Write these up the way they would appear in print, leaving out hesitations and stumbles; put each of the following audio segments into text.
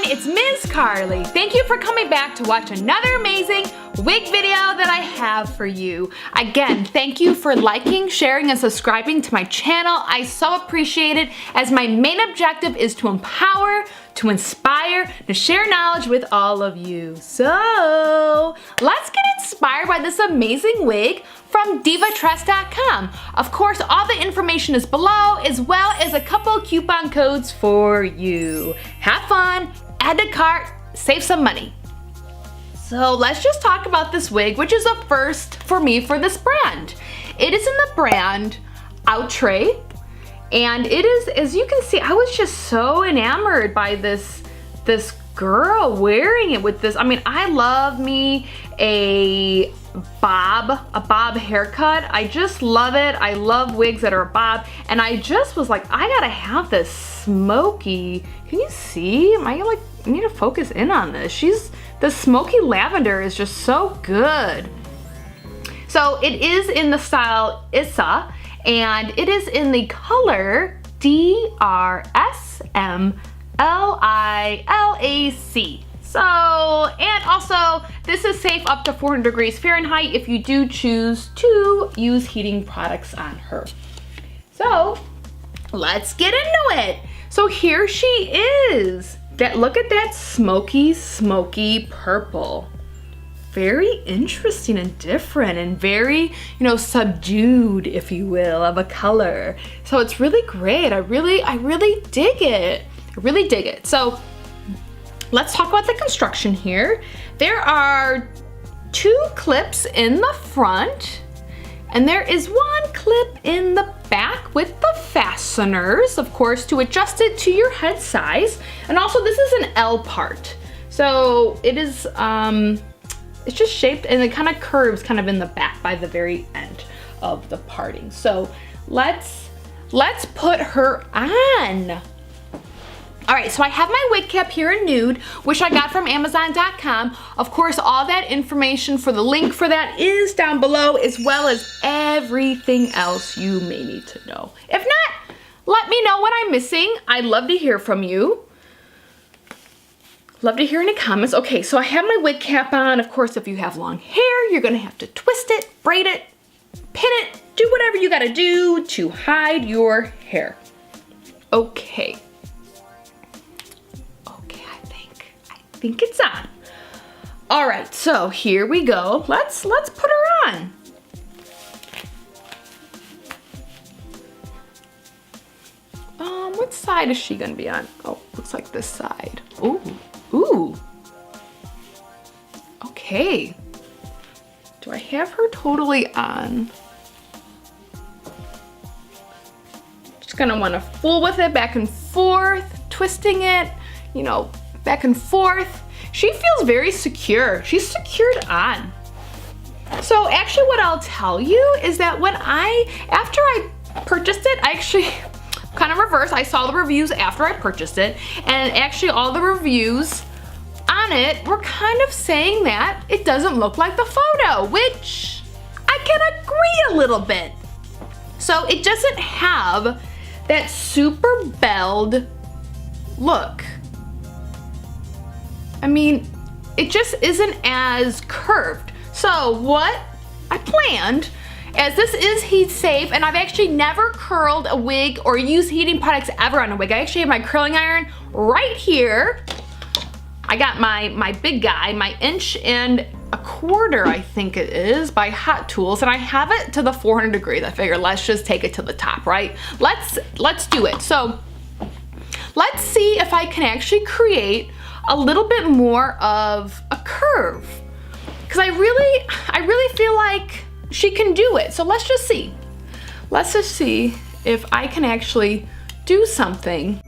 It's MissCarly. Thank you for coming back to watch another amazing wig video that I have for you. Again, thank you for liking, sharing, and subscribing to my channel. I so appreciate it, as my main objective is to empower, to inspire, to share knowledge with all of you. So let's get inspired by this amazing wig from divatress.com. Of course, all the information is below, as well as a couple coupon codes for you. Have fun, add to cart, save some money. So let's just talk about this wig, which is a first for me for this brand. It is in the brand Outre, and it is, as you can see, I was just so enamored by this girl wearing it with this. I mean, I love me a bob haircut. I just love it. I love wigs that are a bob, and I just was like, I gotta have this smoky. Can you see? I need to focus in on this. The smoky lavender is just so good. So it is in the style Issa, and it is in the color DRSMLILAC. So, and also this is safe up to 400 degrees Fahrenheit if you do choose to use heating products on her. So let's get into it. So here she is. Look at that smoky purple. Very interesting and different, and very, subdued, if you will, of a color. So it's really great. I really dig it. I really dig it. So let's talk about the construction here. There are 2 clips in the front, and there is 1 clip in the back with the fasteners, of course, to adjust it to your head size. And also this is an L part. So it is, it's just shaped, and it kind of curves kind of in the back by the very end of the parting. So let's put her on. All right, so I have my wig cap here in nude, which I got from Amazon.com. Of course, all that information for the link for that is down below, as well as everything else you may need to know. If not, let me know what I'm missing. I'd love to hear from you. Love to hear in the comments. Okay, so I have my wig cap on. Of course, if you have long hair, you're gonna have to twist it, braid it, pin it, do whatever you gotta do to hide your hair. Okay. I think it's on. All right, so here we go. Let's put her on. What side is she gonna be on? Oh, looks like this side. Ooh. Okay. Do I have her totally on? Just gonna wanna fool with it back and forth, twisting it, back and forth. She feels very secure. She's secured on. So actually what I'll tell you is that after I purchased it, I actually kind of reversed. I saw the reviews after I purchased it, and actually all the reviews on it were kind of saying that it doesn't look like the photo, which I can agree a little bit. So it doesn't have that super belled look. I mean, it just isn't as curved. So what I planned, as this is heat safe, and I've actually never curled a wig or used heating products ever on a wig. I actually have my curling iron right here. I got my big guy, my 1.25 inches, I think it is, by Hot Tools, and I have it to the 400 degrees. I figure let's just take it to the top, right? Let's do it. So let's see if I can actually create a little bit more of a curve, because I really feel like she can do it. So let's just see. Let's just see if I can actually do something.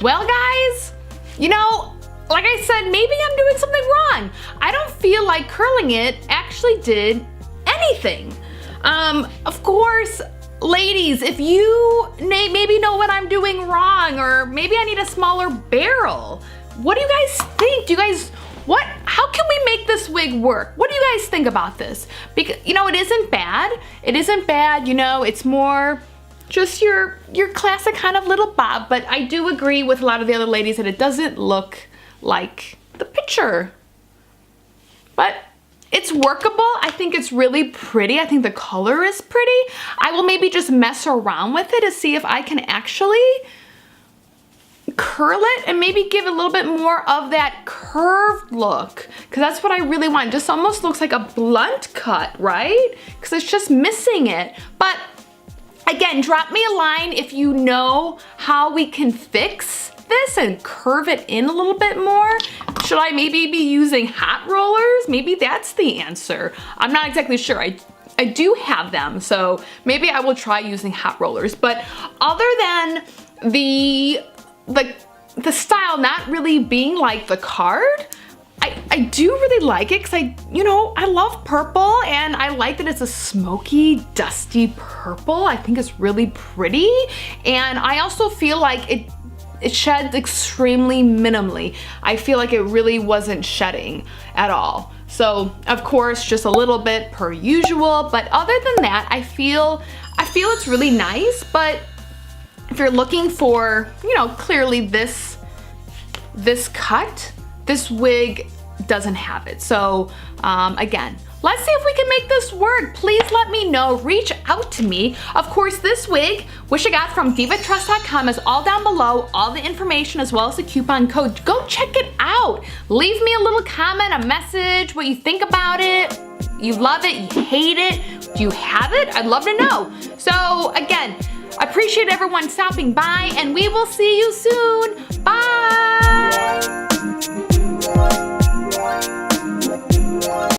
Well, guys, like I said, maybe I'm doing something wrong. I don't feel like curling it actually actually did anything. Of course, ladies, if you maybe know what I'm doing wrong, or maybe I need a smaller barrel, what do you guys think? Do you guys, how can we make this wig work? What do you guys think about this? Because, you know, it isn't bad. It isn't bad, you know, it's more just your classic kind of little bob, but I do agree with a lot of the other ladies that it doesn't look like the picture. But it's workable. I think it's really pretty. I think the color is pretty. I will maybe just mess around with it to see if I can actually curl it and maybe give a little bit more of that curved look, because that's what I really want. It just almost looks like a blunt cut, right? Because it's just missing it. But again, drop me a line if you know how we can fix this and curve it in a little bit more. Should I maybe be using hot rollers? Maybe that's the answer. I'm not exactly sure. I do have them, so maybe I will try using hot rollers. But other than the style not really being like the card, I do really like it because I love purple, and I like that it's a smoky, dusty purple. I think it's really pretty, and I also feel like it sheds extremely minimally. I feel like it really wasn't shedding at all. So of course, just a little bit per usual, but other than that, I feel it's really nice. But if you're looking for, you know, clearly this cut, this wig doesn't have it. So again, let's see if we can make this work. Please let me know, reach out to me. Of course, this wig, which I got from divatrust.com, is all down below, all the information as well as the coupon code. Go check it out. Leave me a little comment, a message, what you think about it. You love it, you hate it, do you have it? I'd love to know. So again, I appreciate everyone stopping by, and we will see you soon. Bye.